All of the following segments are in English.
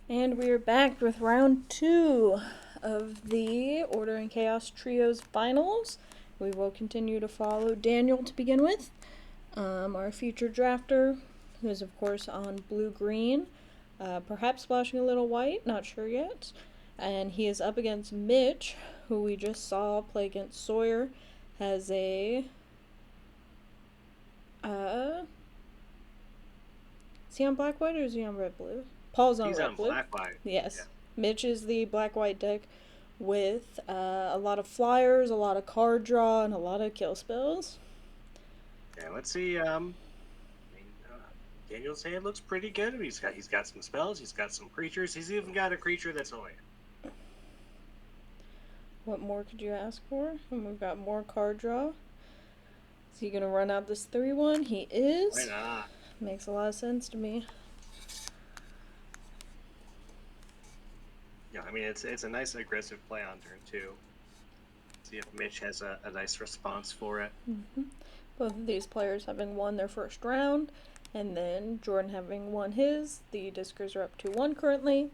And we are back with round 2 of the Order and Chaos Trios finals. We will continue to follow Daniel to begin with, our featured drafter, who is, of course, on blue-green, perhaps splashing a little white, not sure yet. And he is up against Mitch, who we just saw play against Sawyer, has a. Is he on black-white or is he on red-blue? Paul's on He's red on blue. black-white. Yes. Yeah. Mitch is the black-white deck with a lot of flyers, a lot of card draw, and a lot of kill spells. Yeah. Let's see. Daniel's hand looks pretty good. He's got some spells. He's got some creatures. He's even got a creature that's a land. What more could you ask for? And we've got more card draw. Is he gonna run out this 3-1? He is. Why not? Makes a lot of sense to me. Yeah, I mean it's a nice aggressive play on turn 2. See if Mitch has a nice response for it. Mm-hmm. Both of these players having won their first round, and then Jordan having won his. The Discers are up 2-1 currently.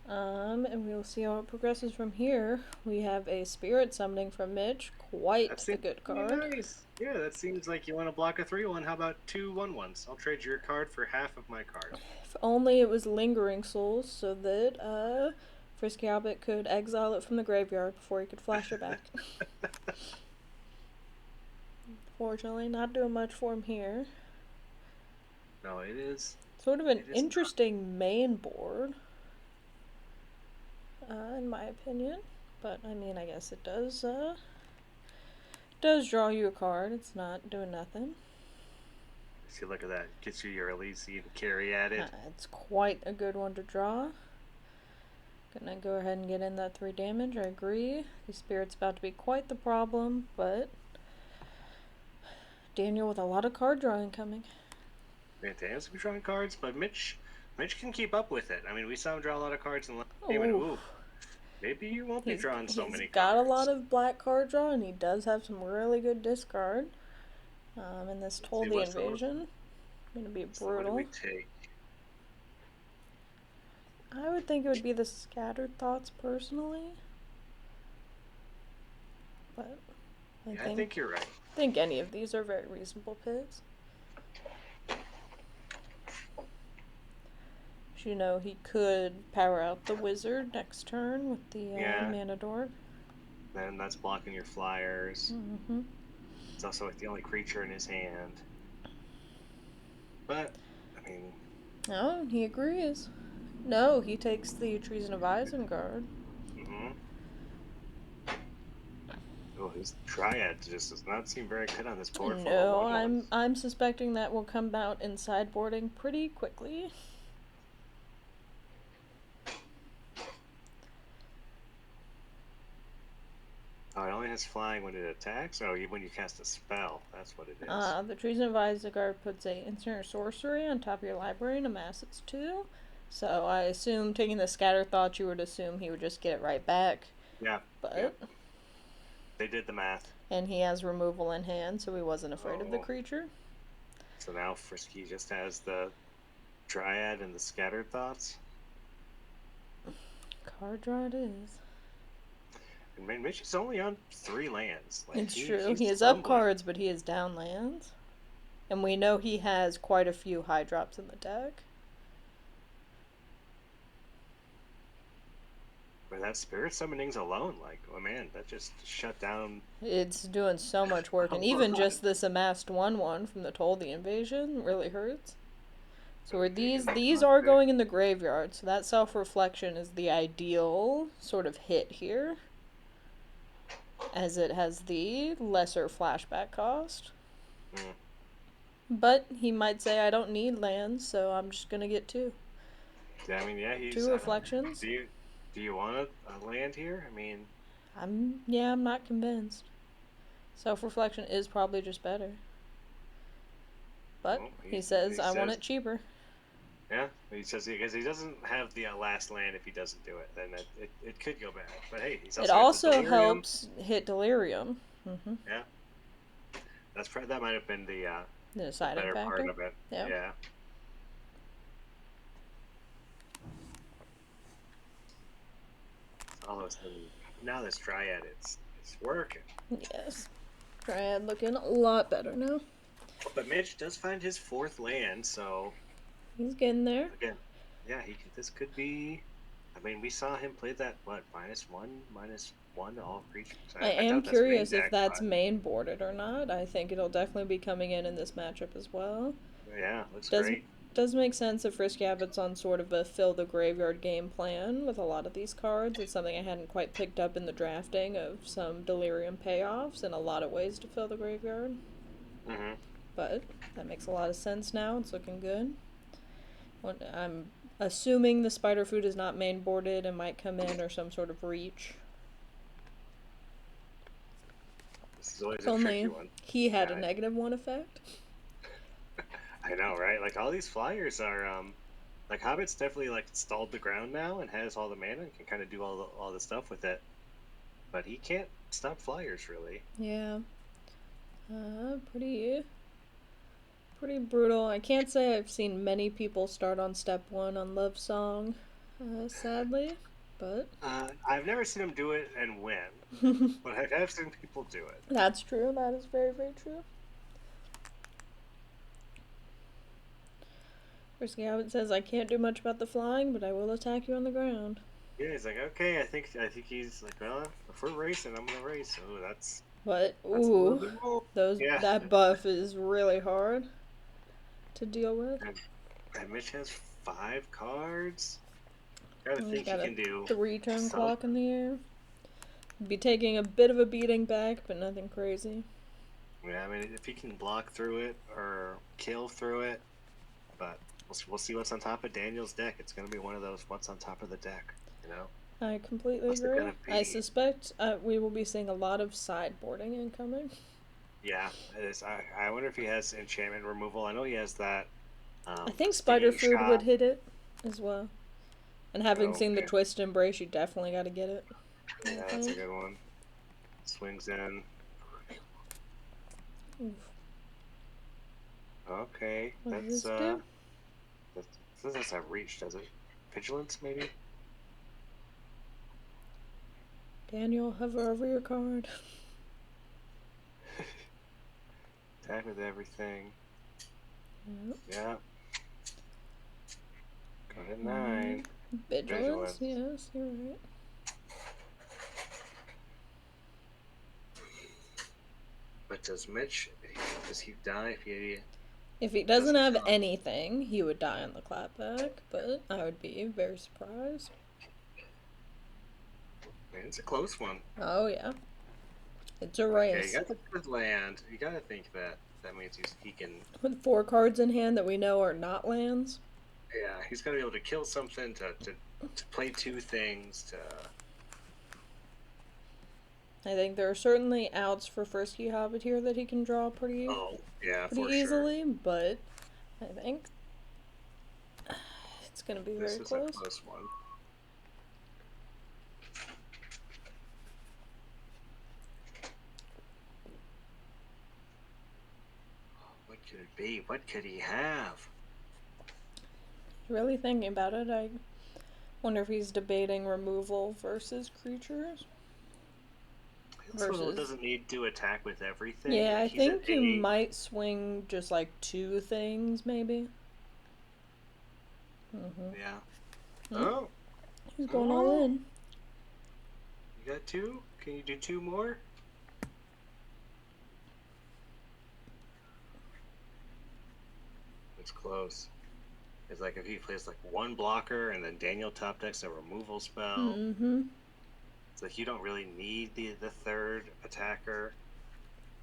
And we will see how it progresses from here. We have a Spirit Summoning from Mitch, quite a good card. Nice. Yeah, that seems like you want to block a 3-1. How about 2 1-1s? I'll trade your card for half of my card. If only it was Lingering Souls, so that Frisky Hobbit could exile it from the graveyard before he could flash it back. Fortunately, not doing much for him here. No, it is. Sort of an interesting main board, in my opinion. But I mean, I guess it does draw you a card. It's not doing nothing. See, look at that. Gets you your Elysian carry added. It's quite a good one to draw. Gonna go ahead and get in that 3 damage. I agree. The Spirit's about to be quite the problem, but Daniel with a lot of card drawing coming. Yeah, Daniel's be drawing cards, but Mitch can keep up with it. I mean, we saw him draw a lot of cards in the last game, and ooh, maybe you won't be drawing so many cards. He's got a lot of black card draw, and he does have some really good discard. And this told the invasion. Gonna be brutal. What do we take? I would think it would be the Scattered Thoughts personally. But I think you're right. I think any of these are very reasonable picks. You know, he could power out the wizard next turn with the mana dork. Then that's blocking your flyers. Mm-hmm. It's also like the only creature in his hand. But, I mean... No, he agrees. No, he takes the Treason of Isengard. Mm-hmm. Oh, his Triad just does not seem very good on this board. No, I'm suspecting that will come out in sideboarding pretty quickly. Oh, it only has flying when it attacks? Oh, when you cast a spell. That's what it is. The Treason of Isengard puts a instant or sorcery on top of your library and amass its 2. So I assume, taking the Scatter Thought, you would assume he would just get it right back. Yeah. But... Yeah. They did the math. And he has removal in hand, so he wasn't afraid of the creature. So now Frisky just has the Dryad and the Scattered Thoughts. Card draw it is. And Mitch is only on 3 lands. Like, it's true. He is up cards, but he is down lands. And we know he has quite a few high drops in the deck. But that Spirit Summonings alone, like, oh man, that just shut down... It's doing so much work. And even just this amassed 1/1 from the Toll the Invasion really hurts. So these are going in the graveyard, so that self-reflection is the ideal sort of hit here, as it has the lesser flashback cost. But he might say, I don't need lands, so I'm just gonna get 2. Yeah, I mean, yeah, he's... 2 reflections. Do you want a land here? I mean... I'm not convinced. Self-reflection is probably just better. But he says, I want it cheaper. Yeah, he says, because he doesn't have the last land if he doesn't do it, then it could go bad. But hey, he's also... It also helps hit Delirium. Mm-hmm. Yeah. That might have been the deciding better factor. Part of it. Yeah. of a sudden, now this Dryad, it's working. Yes. Dryad looking a lot better now. But Mitch does find his fourth land, so He's getting there. again, yeah, this could be. I mean, we saw him play that what -1 to all creatures. I I am doubt that's main curious if deck, that's but main boarded or not. I think it'll definitely be coming in this matchup as well. yeah, looks Does great. does make sense if Frisky Habit's on sort of a fill the graveyard game plan with a lot of these cards. It's something I hadn't quite picked up in the drafting of some Delirium payoffs and a lot of ways to fill the graveyard. Mm-hmm. But that makes a lot of sense now. It's looking good. I'm assuming the spider food is not main boarded and might come in or some sort of reach. This is always If a tricky only one. he had Yeah, a -1 effect. I know, right? Like all these flyers are like Hobbit's definitely like stalled the ground now and has all the mana and can kind of do all the stuff with it, but he can't stop flyers really. Yeah. Pretty brutal. I can't say I've seen many people start on step 1 on Love Song, sadly, but I've never seen him do it and win, but I have seen people do it. that's true. That is very, very true. Frisky Habit says, I can't do much about the flying, but I will attack you on the ground. Yeah, he's like, okay, I think he's like, well, if we're racing, I'm gonna race. Oh, But, that's a little ooh, bit more. those Yeah, that buff is really hard to deal with. and Mitch has 5 cards. Gotta And he's think he got a can do 3-turn some. clock in the air. Be taking a bit of a beating back, but nothing crazy. Yeah, I mean, if he can block through it or kill through it, but we'll see what's on top of Daniel's deck. It's gonna be one of those what's on top of the deck, you know? I completely What's it agree. gonna I be? suspect we will be seeing a lot of sideboarding incoming. Yeah, it is. I wonder if he has enchantment removal. I know he has that. I think Spider Stinging Food would shot. hit it as well. And having Oh, seen the okay. Twist Embrace, you definitely got to get it. Yeah, that's a good one. Swings in. Oof. Okay, What does this do? This doesn't have reach, does it? Vigilance, maybe? Daniel, hover over your card. Attack with everything. Yep. Yeah. Go to 9. Vigilance, yes, you're right. But does he die If he doesn't have anything, he would die on the clapback, but I would be very surprised. Man, it's a close one. Oh, yeah. It's a race. Okay, you got the good land. You gotta think that means he can. With 4 cards in hand that we know are not lands. Yeah, he's gotta be able to kill something to play 2 things to. I think there are certainly outs for Frisky Hobbit here that he can draw pretty easily, sure. but I think it's going to be very close. This is a close one. What could it be? What could he have? Really thinking about it, I wonder if he's debating removal versus creatures. Versus doesn't need to attack with everything. Yeah, I think you might swing just like 2 things, maybe. Yeah. Oh. He's going all in. You got 2? Can you do 2 more? It's close. It's like if he plays like 1 blocker and then Daniel top decks a removal spell. It's like you don't really need the 3rd attacker.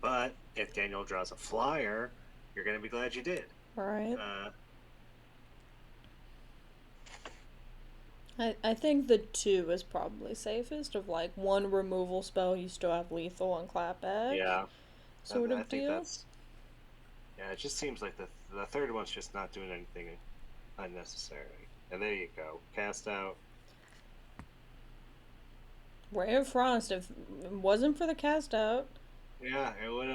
But if Daniel draws a flyer, you're gonna be glad you did. Right. I think the 2 is probably safest of like 1 removal spell, you still have lethal on clapback. Yeah. Sort of deal. Yeah, it just seems like the 3rd one's just not doing anything unnecessary. And there you go. Cast out. Ray of Frost, if it wasn't for the cast out. Yeah, he would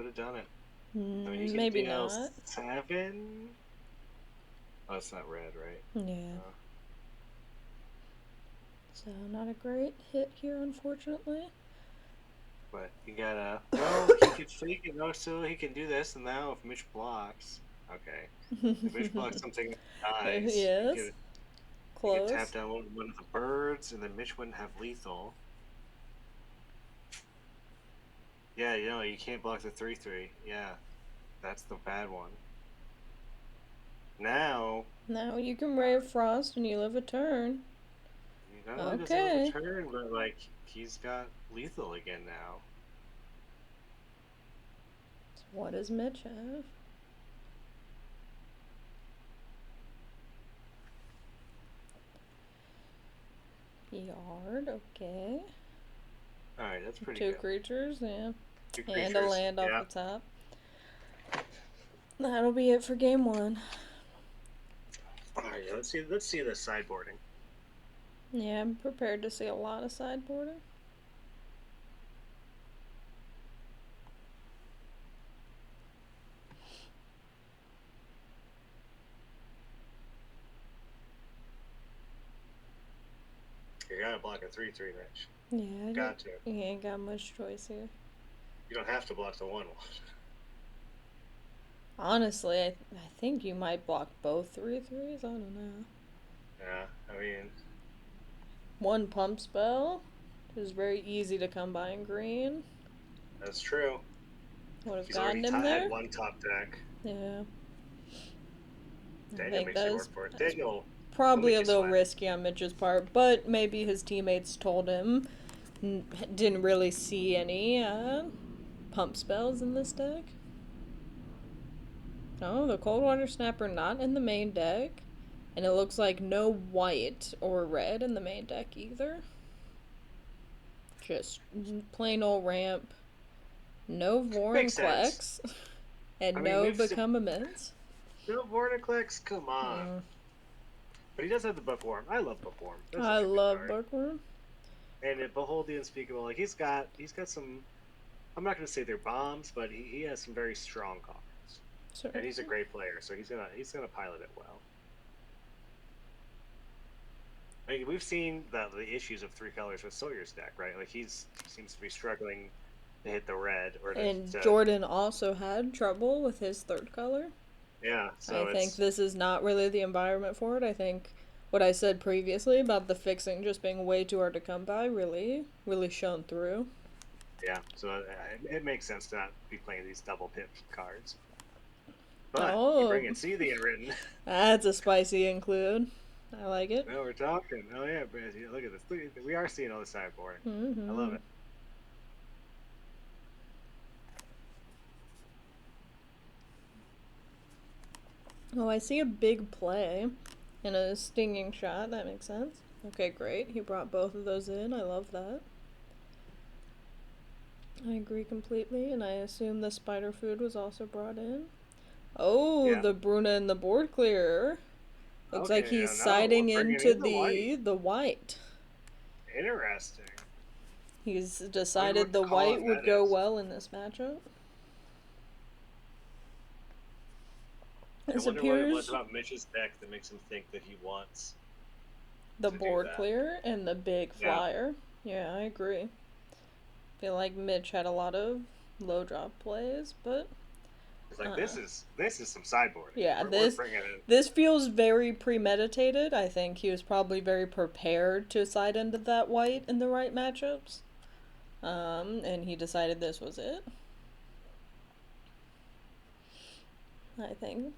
have done it. I mean, maybe not. 7? Oh, it's not red, right? Yeah. So not a great hit here, unfortunately. But you gotta. No, he can fake it. No, so he can do this. And now if Mitch blocks, okay, if Mitch blocks something that There he dies, is. you could tap Close. down one of the birds, and then Mitch wouldn't have lethal. Yeah, you can't block the 3/3. Yeah, that's the bad one. Now Now you can Ray of Frost and you live a turn. he not only does he live a Okay. turn, but like he's got lethal again now. So what does Mitch have? Yard, okay. All right, that's pretty Two good. creatures, yeah. Two And a creatures. land off Yeah. the top. That'll be it for game one. All right, let's see the sideboarding. Yeah, I'm prepared to see a lot of sideboarding. You gotta block a 3/3, Mitch. Yeah, Got to. you ain't got much choice here. You don't have to block the 1/1. Honestly, I think you might block both 3/3s. I don't know. Yeah, I mean, One pump spell is very easy to come by in green. that's true. Would have He's already gotten him there. had one top deck. Yeah. I Daniel think makes you work for it. that's Daniel, probably a you little sweat. risky on Mitch's part, but maybe his teammates told him didn't really see any pump spells in this deck. Oh, the Coldwater Snapper not in the main deck. And it looks like no white or red in the main deck either. Just plain old ramp. No Makes sense. Vorinclex. And I mean, no Become Immense. No Vorticlex, come on. But he does have the Bookworm. I love Bookworm. That's I such a good love card. Bookworm. And Behold the Unspeakable. Like he's got some. I'm not going to say they're bombs, but he has some very strong cards. Sorry. And he's a great player, so he's gonna pilot it well. I mean, we've seen the issues of 3 colors with Sawyer's deck, right? Like he seems to be struggling to hit the red or Jordan also had trouble with his third color. Yeah, so I think this is not really the environment for it. I think what I said previously about the fixing just being way too hard to come by really shone through. Yeah, so it makes sense to not be playing these double pip cards. But you bring in Seethian written. That's a spicy include. I like it. No, we're talking. Oh yeah, look at this. We are seeing all the sideboarding. I love it. Oh, I see a big play and a stinging shot. That makes sense. Okay, great. He brought both of those in. I love that. I agree completely, and I assume the spider food was also brought in. Oh, yeah. The Bruna and the board clearer. Looks like he's siding into the white. Interesting. He's decided the white would go well in this matchup. I wonder what it was about Mitch's deck that makes him think that he wants the board clear and the big flyer. Yeah, I agree. I feel like Mitch had a lot of low drop plays, but it's like this is some sideboarding. Yeah, this feels very premeditated. I think he was probably very prepared to side into that white in the right matchups. And he decided this was it. I think.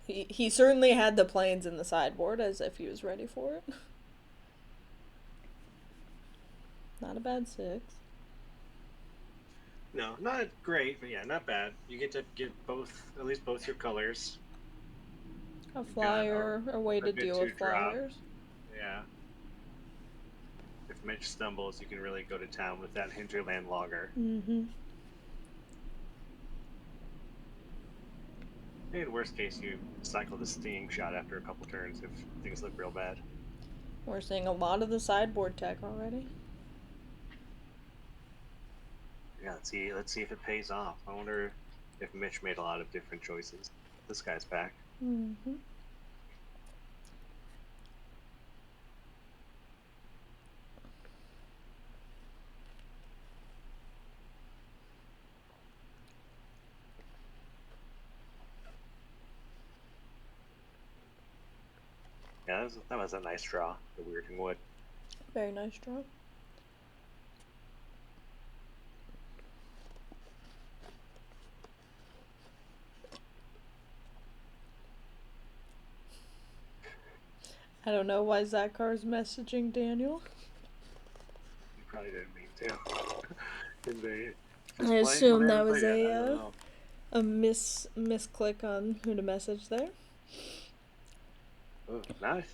He certainly had the planes in the sideboard as if he was ready for it. Not a bad 6. No, not great, but yeah, not bad. You get to get at least both your colors. A flyer, a way to deal with flyers. Yeah. If Mitch stumbles, you can really go to town with that hinterland logger. Mm-hmm. In worst case, you cycle the stinging shot after a couple turns if things look real bad. We're seeing a lot of the sideboard tech already. Yeah, let's see if it pays off. I wonder if Mitch made a lot of different choices. This guy's back. Mm-hmm. Yeah, that was a nice draw. The Weirding Wood. Very nice draw. I don't know why Zakar's messaging Daniel. You probably didn't mean to. Did they I just play? Well, assume they that haven't was played yet. I don't know. a misclick on who to message there. Ugh,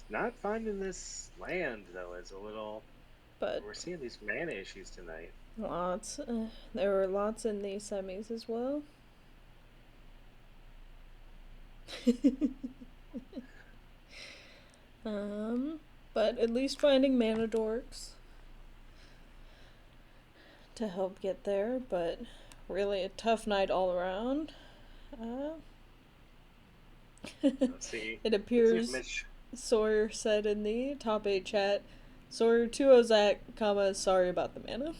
not finding this land though is a little. But We're seeing these mana issues tonight. lots. There were lots in the semis as well. But at least finding mana dorks to help get there. But really a tough night all around. Let's see. It Let's see if appears Mitch. Sawyer said in the top 8 chat, Sawyer 2 Zach, comma, sorry about the mana.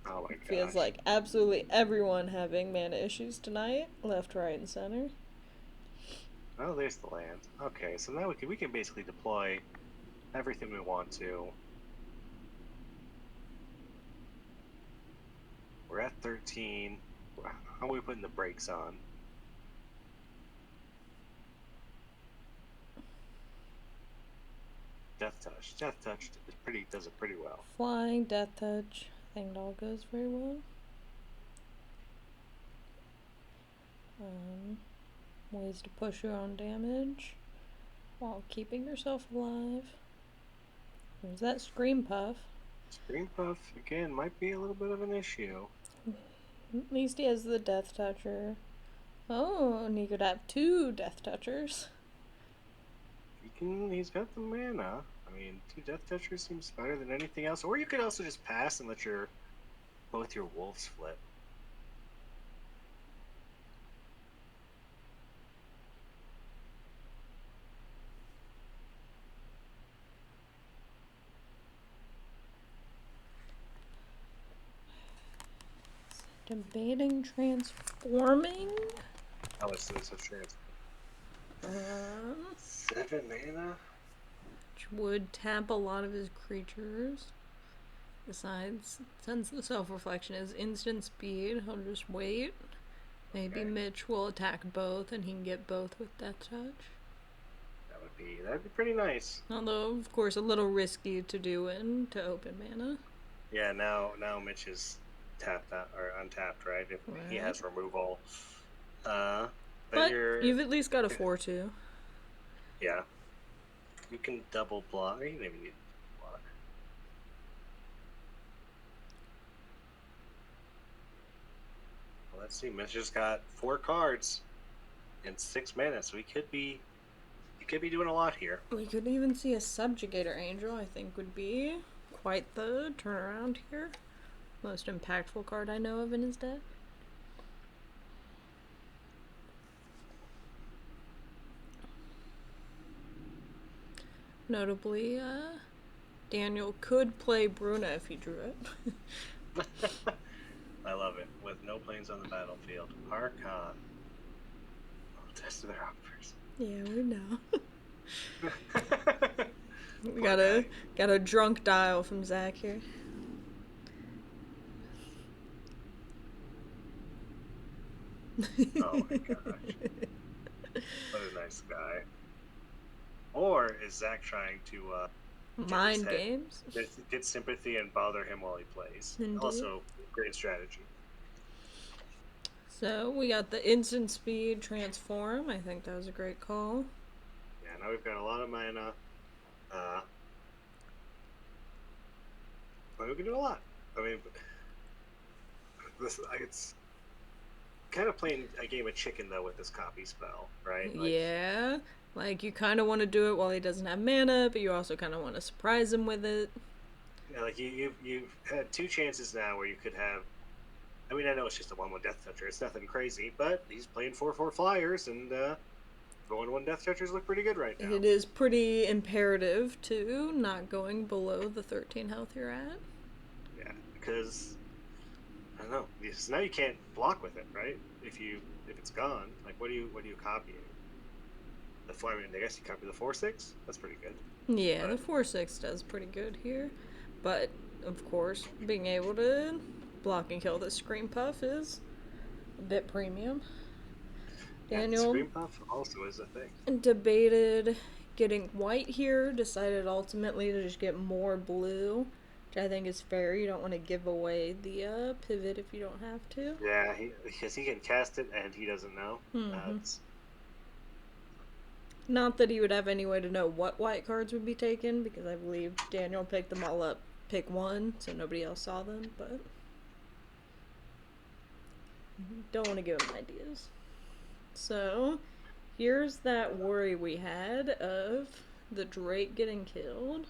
Oh my Feels gosh. like absolutely everyone having mana issues tonight, left, right, and center. Oh, there's the land. Okay, so now we can basically deploy everything we want to. We're at 13. How are we putting the brakes on? Death Touch. Death Touch does it pretty well. Flying, Death Touch, I think it all goes very well. Ways to push your own damage while keeping yourself alive. There's that Scream Puff. Screen Puff, again, might be a little bit of an issue. At least he has the Death Toucher. Oh, and he could have 2 Death Touchers. He's got the mana. I mean, 2 Death Touchers seems better than anything else. Or you could also just pass and let both your wolves flip. Debating transforming. How much does this transfer? 7 mana? Which would tap a lot of his creatures. Besides, since the self-reflection is instant speed, he'll just wait. Maybe Okay. Mitch will attack both and he can get both with Death Touch. That'd be pretty nice. Although, of course, a little risky to do and to open mana. Yeah, now Mitch is tapped out or untapped, right? If he has removal. But you've at least got a 4/2. Yeah. You can double block. You don't even need to block. Well, let's see. Mitch just got 4 cards in 6 mana, so he could be doing a lot here. We could even see a Subjugator Angel, I think would be quite the turnaround here. Most impactful card I know of in his deck. Notably, Daniel could play Bruna if he drew it. I love it. With no planes on the battlefield. Archon. Oh, test their offers. Yeah, we know. We got a drunk dial from Zach here. Oh my gosh. What a nice guy. Or is Zach trying to Mind games? get sympathy and bother him while he plays? Indeed. Also, great strategy. So we got the instant speed transform. I think that was a great call. Yeah, now we've got a lot of mana. But we can do a lot. I mean, it's kind of playing a game of chicken though with this copy spell, right? Yeah. Like, you kind of want to do it while he doesn't have mana, but you also kind of want to surprise him with it. Yeah, like you've had 2 chances now where you could have. I mean, I know it's just a 1/1 Death Toucher. It's nothing crazy, but he's playing 4/4 flyers, and 1/1 Death Touchers look pretty good right now. It is pretty imperative, too, not going below the 13 health you're at. Yeah, because I don't know. Now you can't block with it, right? If it's gone, like what do you copying? I mean, I guess you copy the 4/6. That's pretty good. Yeah, the But 4/6 does pretty good here. But, of course, being able to block and kill the Scream Puff is a bit premium. yeah, the Daniel Scream Puff also is a thing. debated getting white here, decided ultimately to just get more blue, which I think is fair. You don't want to give away the pivot if you don't have to. Yeah, because he can cast it and he doesn't know. Mm-hmm. That's Not that he would have any way to know what white cards would be taken, because I believe Daniel picked them all up, pick one, so nobody else saw them, but don't want to give him ideas. So, here's that worry we had of the Drake getting killed.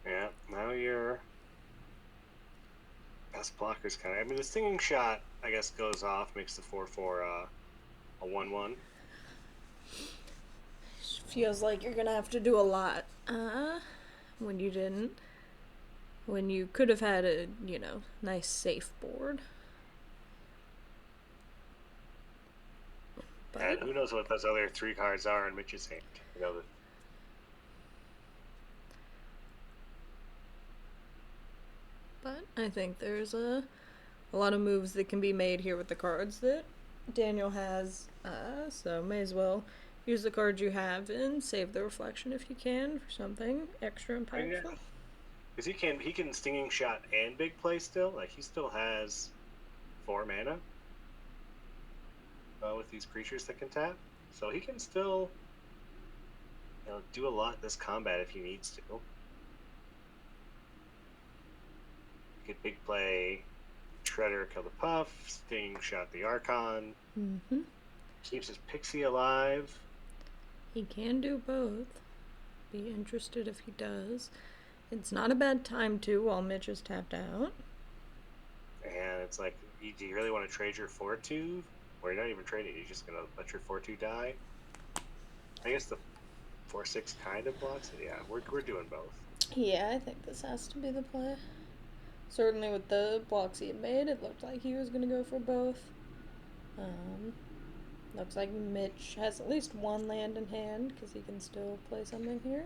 yeah. Now your best blockers kind of. I mean, the Stinging Shot, I guess, goes off, makes the 4/4 a 1/1. Feels like you're gonna have to do a lot. When you didn't. When you could have had a, nice safe board. And But who knows what those other 3 cards are in Mitch's hand? You know, I think there's a lot of moves that can be made here with the cards that Daniel has. So may as well use the cards you have and save the reflection if you can for something extra impactful. because he can Stinging Shot and Big Play still. Like he still has 4 mana with these creatures that can tap, so he can still do a lot this combat if he needs to. He could Big Play Shredder, kill the Puff, Stinging Shot the Archon. Mm-hmm. Keeps his Pixie alive. He can do both. Be interested if he does. It's not a bad time to while Mitch is tapped out. And it's like, do you really want to trade your 4/2? Or you're not even trading, you're just going to let your 4/2 die? I guess the 4/6 kind of blocks it. Yeah, we're doing both. Yeah, I think this has to be the play. Certainly with the blocks he had made, it looked like he was going to go for both. Looks like Mitch has at least one land in hand because he can still play something here.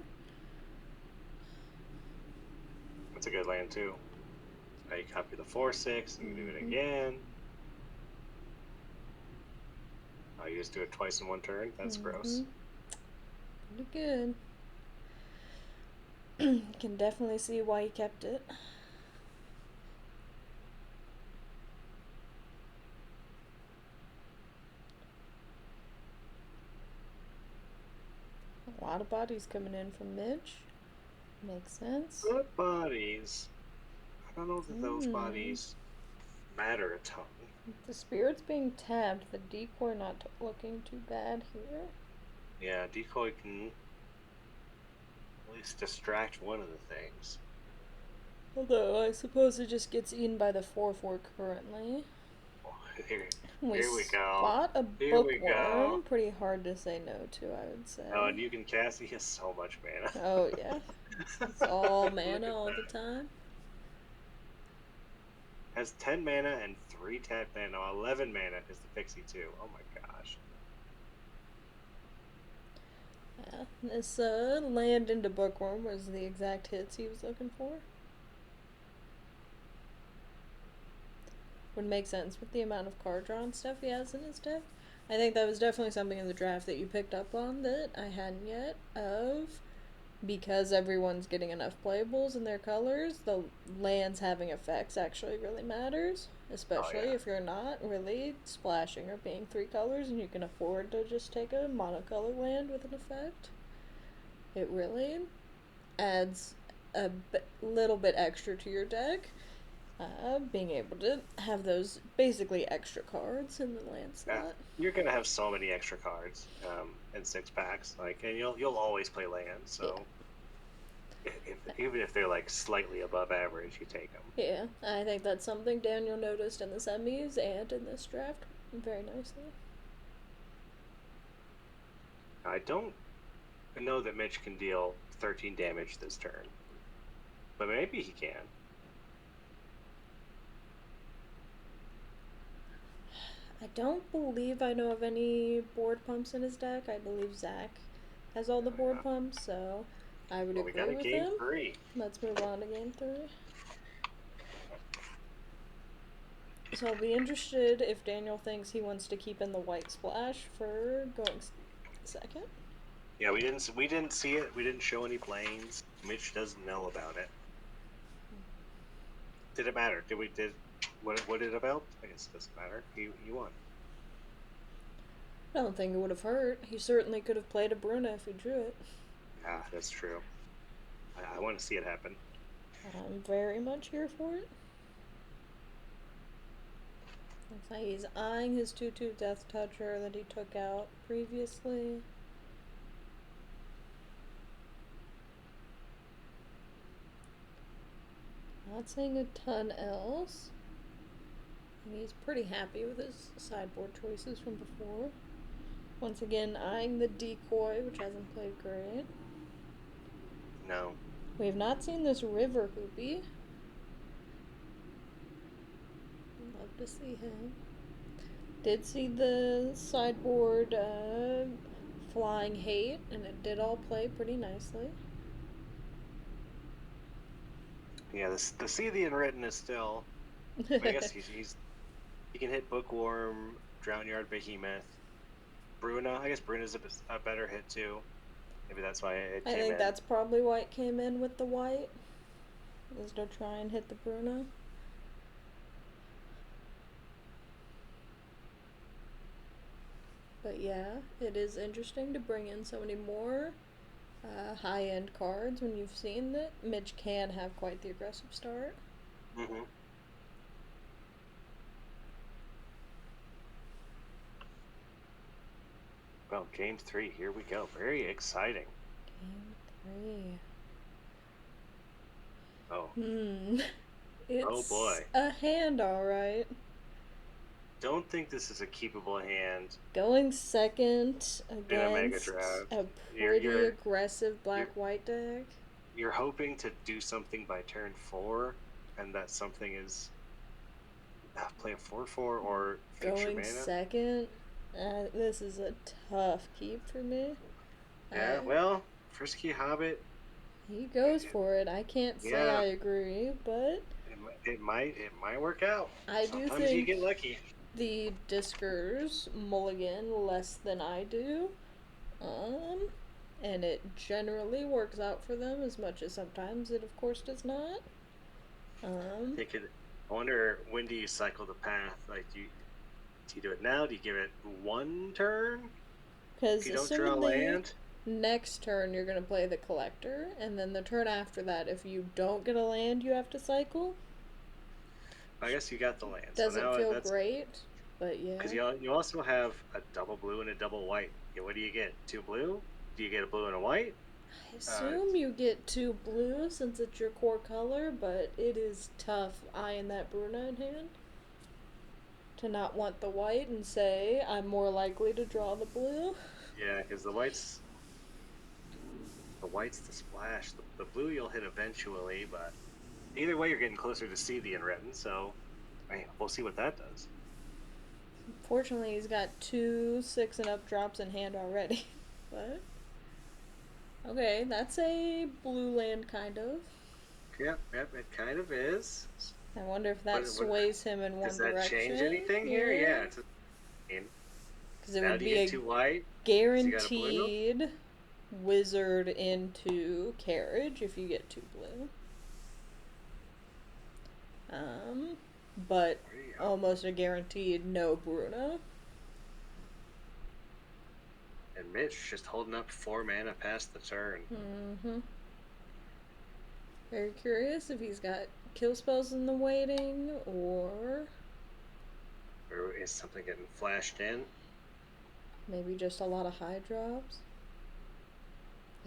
That's a good land too. Now you copy the 4/6 and do it again. Oh, you just do it twice in one turn? That's gross. Pretty good. You can definitely see why he kept it. A lot of bodies coming in from Mitch. Makes sense. Good bodies. I don't know that those bodies matter a ton. The spirit's being tabbed. The decoy not looking too bad here. Yeah, decoy can at least distract one of the things. Although I suppose it just gets eaten by the 4/4 currently. Here We we go. spot a Here we bookworm. go. Pretty hard to say no to, I would say. Oh, and you can cast. He has so much mana. Oh yeah, it's all mana all the time. Has 10 mana and 3 tap mana. No, 11 mana is the Pixie too. Oh my gosh. Yeah, this land into bookworm was the exact hits he was looking for. Would make sense with the amount of card draw and stuff he has in his deck. I think that was definitely something in the draft that you picked up on that I hadn't yet, of because everyone's getting enough playables in their colors, the lands having effects actually really matters, especially if you're not really splashing or being 3 colors and you can afford to just take a monocolor land with an effect. It really adds a little bit extra to your deck. Being able to have those basically extra cards in the land slot. Yeah, you're gonna have so many extra cards in 6-packs, and you'll always play land. So even if they're like slightly above average, you take them. Yeah, I think that's something Daniel noticed in the semis and in this draft very nicely. I don't know that Mitch can deal 13 damage this turn, but maybe he can. I don't believe I know of any board pumps in his deck. I believe Zach has all the board pumps, so I would Well, we got agree a with game him. 3. Let's move on to game 3. So I'll be interested if Daniel thinks he wants to keep in the white splash for going second. Yeah, we didn't see it. We didn't show any planes. Mitch doesn't know about it. Did it matter? What did it about? I guess it doesn't matter. He won. I don't think it would have hurt. He certainly could have played a Bruna if he drew it. Ah, that's true. I want to see it happen. I'm very much here for it. Looks like he's eyeing his 2/2 Death Toucher that he took out previously. Not seeing a ton else. And he's pretty happy with his sideboard choices from before. Once again, eyeing the decoy, which hasn't played great. No. We have not seen this river hoopy. Love to see him. Did see the sideboard flying hate, and it did all play pretty nicely. Yeah, the Scythian written is still. I guess he can hit Bookworm, Drownyard Behemoth, Bruna. I guess Bruna's a better hit too. Maybe that's why it came in. I think that's probably why it came in with the white. Is to try and hit the Bruna. But yeah, it is interesting to bring in so many more high-end cards when you've seen that Mitch can have quite the aggressive start. Mm-hmm. Well, game 3, here we go. Very exciting. Game 3. Oh. It's oh boy. a hand, alright. Don't think this is a keepable hand. Going second Mega against Draft. a pretty aggressive black-white deck. You're hoping to do something by turn 4, and that something is play a 4/4 or fix your mana. Going second, this is a tough keep for me. Yeah, well, Frisky Hobbit. He goes for it. I can't say I agree, but it might work out. Sometimes do think you get lucky. The Discers mulligan less than I do, and it generally works out for them as much as sometimes it of course does not. I wonder, when do you cycle the path? Like, do you do it now? Do you give it one turn? Because you don't draw land, next turn you're going to play the Collector, and then the turn after that, if you don't get a land, you have to cycle. I guess you got the land. Doesn't feel great, but yeah. Because you also have a double blue and a double white. Yeah, what do you get? 2 blue? Do you get a blue and a white? I assume you get 2 blue since it's your core color, but it is tough eyeing that Bruna in hand. To not want the white and say, I'm more likely to draw the blue. Yeah, because the white's the splash. The blue you'll hit eventually, but either way you're getting closer to Scythian written, so we'll see what that does. Unfortunately, he's got 2 6 and up drops in hand already. But okay, that's a blue land, kind of. Yep, it kind of is. I wonder if that sways him in one direction. Does that change anything here? Yeah. Because it would be a white, guaranteed wizard into carriage if you get 2 blue. But almost a guaranteed no Bruna. And Mitch just holding up 4 mana past the turn. Very curious if he's got kill spells in the waiting, or is something getting flashed in? Maybe just a lot of high drops.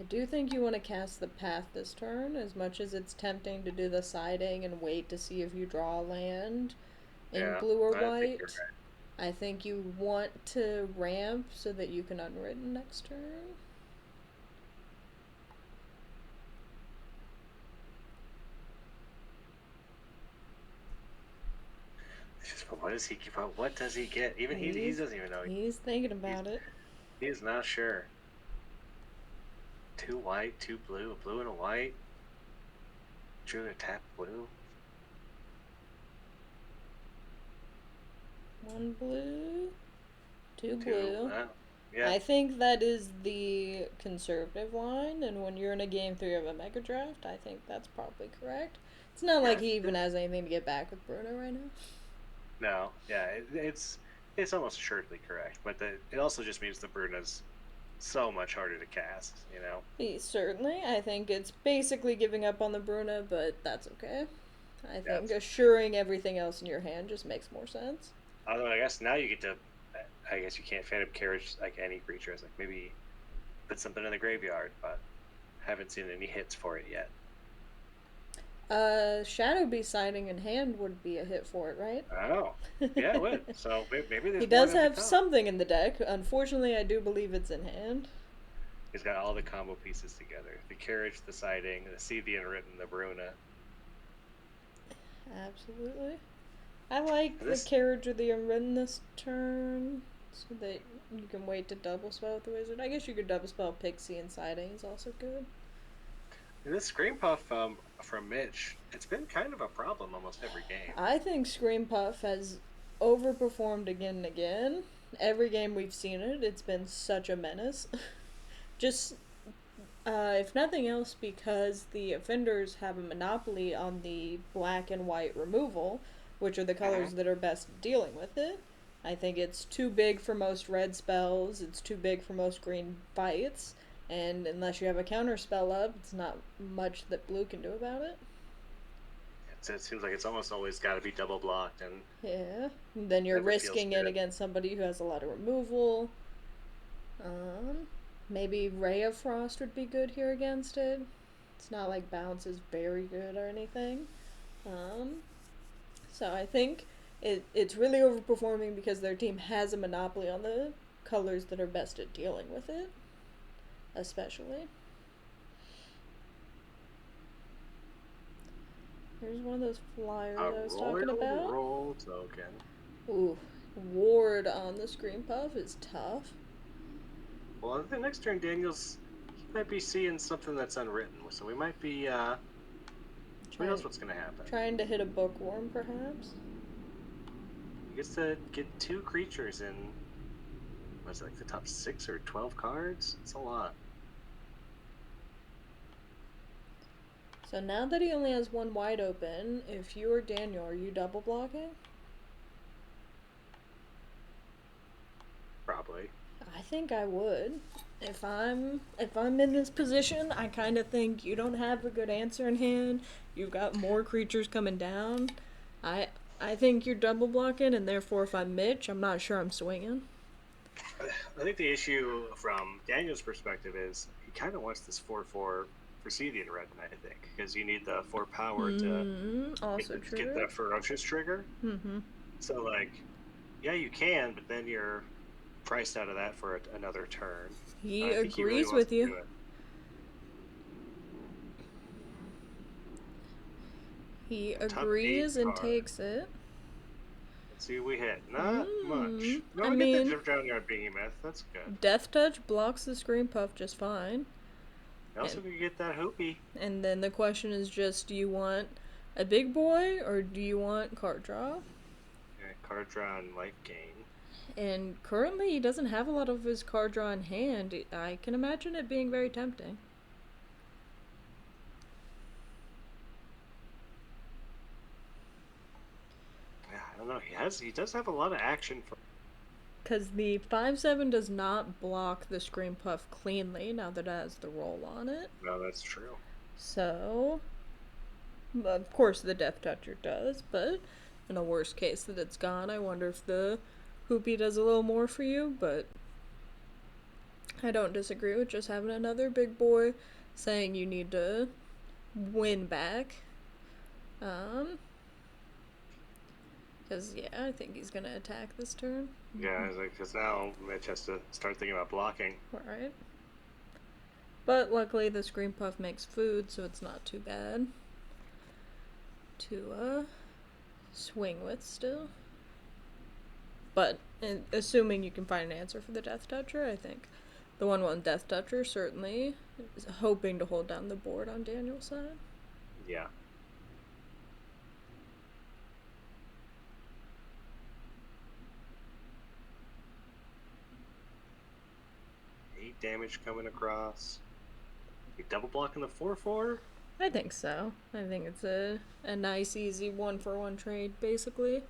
I do think you want to cast the path this turn, as much as it's tempting to do the siding and wait to see if you draw a land in blue or white. I think you want to ramp so that you can unwritten next turn. What does he get? Even he doesn't even know. He's thinking about it. He is not sure. 2 white, 2 blue, a blue and a white. Drew a tap blue. 1 blue, 2 blue. Yeah. I think that is the conservative line, and when you're in a game 3 of a mega draft, I think that's probably correct. It's not like he even has anything to get back with Bruno right now. No, yeah, it's almost assuredly correct, but it also just means the Bruno's so much harder to cast, you know? Certainly. I think it's basically giving up on the Bruna, but that's okay. I think assuring everything else in your hand just makes more sense. Although I guess now you get to, I guess you can't Phantom Carriage like any creature. It's like maybe put something in the graveyard, but haven't seen any hits for it yet. Shadow Beast Sighting in hand would be a hit for it, right? Oh, yeah, it would. So maybe there's he does have something in the deck. Unfortunately, I do believe it's in hand. He's got all the combo pieces together: the Carriage, the Sighting, the See the Unwritten, the Bruna. Absolutely. I like the Carriage of the Unwritten this turn, so that you can wait to double spell with the wizard. I guess you could double spell Pixie and Sighting is also good. And this Scream Puff from Mitch, it's been kind of a problem almost every game. I think Scream Puff has overperformed again and again. Every game we've seen it, it's been such a menace. Just, if nothing else, because the offenders have a monopoly on the black and white removal, which are the colors that are best dealing with it. I think it's too big for most red spells, it's too big for most green fights, and unless you have a counter spell up, it's not much that blue can do about it. It seems like it's almost always got to be double blocked, and yeah, and then you're risking it against somebody who has a lot of removal. Maybe Ray of Frost would be good here against it. It's not like Bounce is very good or anything. So I think it's really overperforming because their team has a monopoly on the colors that are best at dealing with it, especially. Here's one of those flyers I was talking about. Roll token. Ooh, Ward on the Scream Puff is tough. Well, the next turn, he might be seeing something that's unwritten, so we might be, who knows what's going to happen. Trying to hit a Bookworm, perhaps? He gets to get 2 creatures in, what's it, like the top 6 or 12 cards? It's a lot. So now that he only has 1 wide open, if you or Daniel, are you double blocking? Probably. I think I would. If I'm in this position, I kind of think you don't have a good answer in hand. You've got more creatures coming down. I think you're double blocking, and therefore, if I'm Mitch, I'm not sure I'm swinging. I think the issue from Daniel's perspective is he kind of wants this 4/4 for Seedian Red, I think, because you need the 4 power to get that Ferocious trigger. So, like, yeah, you can, but then you're priced out of that for another turn. He agrees with you. He agrees and takes it. Let's see what we hit. Not much. No, I get the Drowneyard Behemoth. That's good. Death Touch blocks the Scream Puff just fine. You also can get that Hoopy. And then the question is just, do you want a big boy or do you want card draw? Yeah, card draw and life gain. And currently he doesn't have a lot of his card draw in hand. I can imagine it being very tempting. Yeah, I don't know. He does have a lot of action for. Because the 5/7 does not block the Scream Puff cleanly now that it has the roll on it. No, that's true. So, of course the Death Toucher does, but in a worst case that it's gone, I wonder if the Hoopy does a little more for you, but I don't disagree with just having another big boy saying you need to win back. Because, yeah, I think he's going to attack this turn. Yeah, because now Mitch has to start thinking about blocking. Right. But luckily the Scream Puff makes food, so it's not too bad to swing with still. But assuming you can find an answer for the Death Toucher, I think the 1/1 Death Toucher certainly is hoping to hold down the board on Daniel's side. Yeah. 8 damage coming across. You double blocking the 4/4? I think so. I think it's a nice, easy 1-for-1 trade, basically,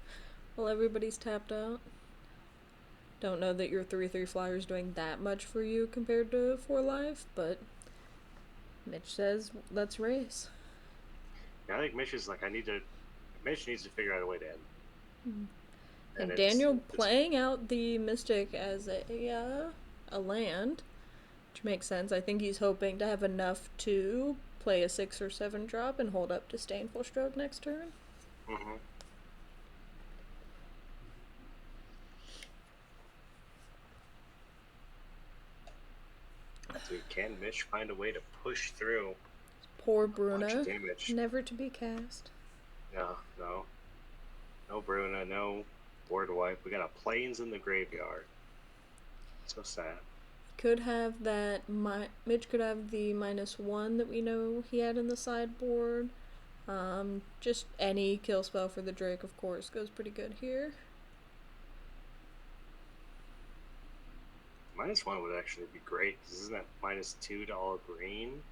while everybody's tapped out. Don't know that your 3/3 flyer is doing that much for you compared to 4 life, but Mitch says, let's race. Yeah, I think Mitch is like, Mitch needs to figure out a way to end. And Daniel playing out the Mystic as a land, which makes sense. I think he's hoping to have enough to play a 6 or 7 drop and hold up Disdainful Stroke next turn. Mm-hmm. So can Mitch find a way to push through? Poor Bruna, never to be cast. No Bruna, no board wipe. We got a Plains in the graveyard. So sad. Could have that. Mitch could have the -1 that we know he had in the sideboard. Just any kill spell for the Drake, of course, goes pretty good here. -1 would actually be great, because isn't that -2 to all green?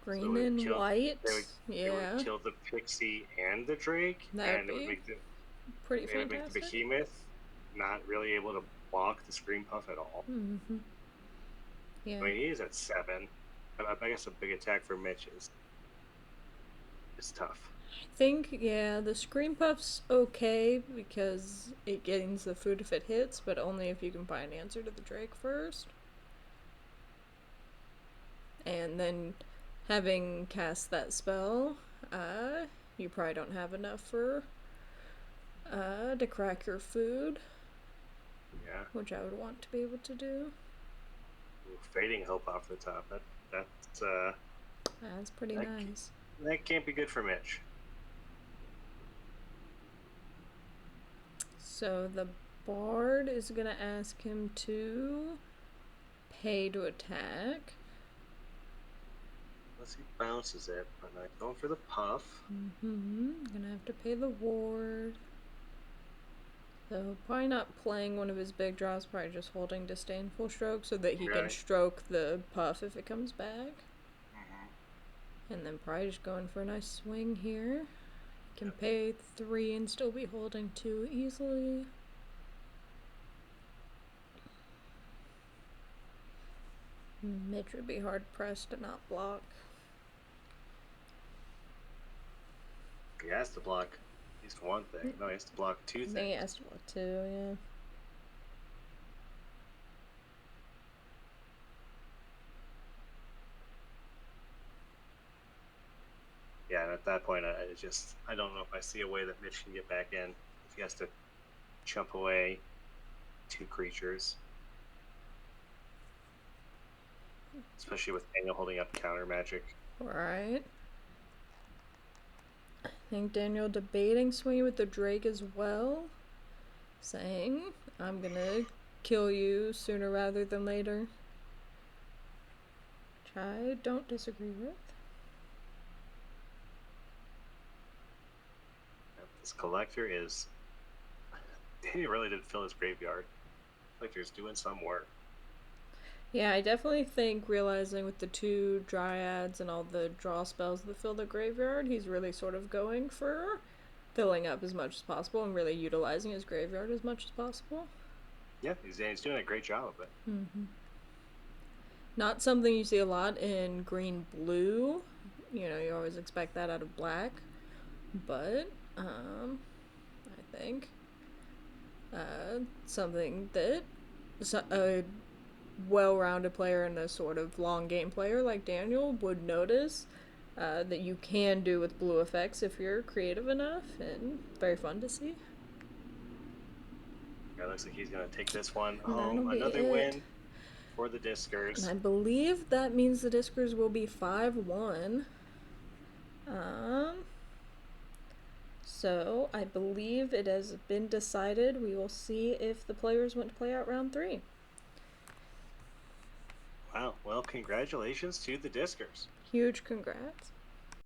Green and white. It would kill the Pixie and the Drake, and it would make the pretty fantastic. It would make the Behemoth not really able to block the Scream Puff at all. Mm-hmm. Yeah. I mean, he is at 7. I guess a big attack for Mitch is tough. I think, the Scream Puff's okay because it gains the food if it hits, but only if you can find an answer to the Drake first. And then having cast that spell, you probably don't have enough for to crack your food. Yeah. Which I would want to be able to do. Fading Hope off the top. That's pretty nice. That can't be good for Mitch. So the Bard is gonna ask him to pay to attack. Unless he bounces it, but not going for the Puff. Gonna have to pay the ward. So probably not playing one of his big draws, probably just holding Disdainful Stroke so that he can stroke the Puff if it comes back. And then probably just going for a nice swing here. Can pay 3 and still be holding 2 easily. Mitch would be hard pressed to not block. He has to block at least one thing. No, he has to block 2 things. I think he has to block 2, yeah. Yeah, and at that point, I don't know if I see a way that Mitch can get back in. If he has to chump away 2 creatures. Especially with Daniel holding up counter magic. Right. I think Daniel debating swinging with the Drake as well. Saying, I'm gonna kill you sooner rather than later. Which I don't disagree with. This Collector is... He really did fill his graveyard. Collector's doing some work. Yeah, I definitely think realizing with the 2 Dryads and all the draw spells that fill the graveyard, he's really sort of going for filling up as much as possible and really utilizing his graveyard as much as possible. Yeah, he's doing a great job of it. Not something you see a lot in green-blue. You know, you always expect that out of black. But, I think something that a well-rounded player and a sort of long game player like Daniel would notice that you can do with blue effects if you're creative enough, and very fun to see. Yeah, looks like he's gonna take this one home. Another win for the Discers. And I believe that means the Discers will be 5-1. So I believe it has been decided. We will see if the players want to play out round 3. Wow. Well, congratulations to the Discers. Huge congrats.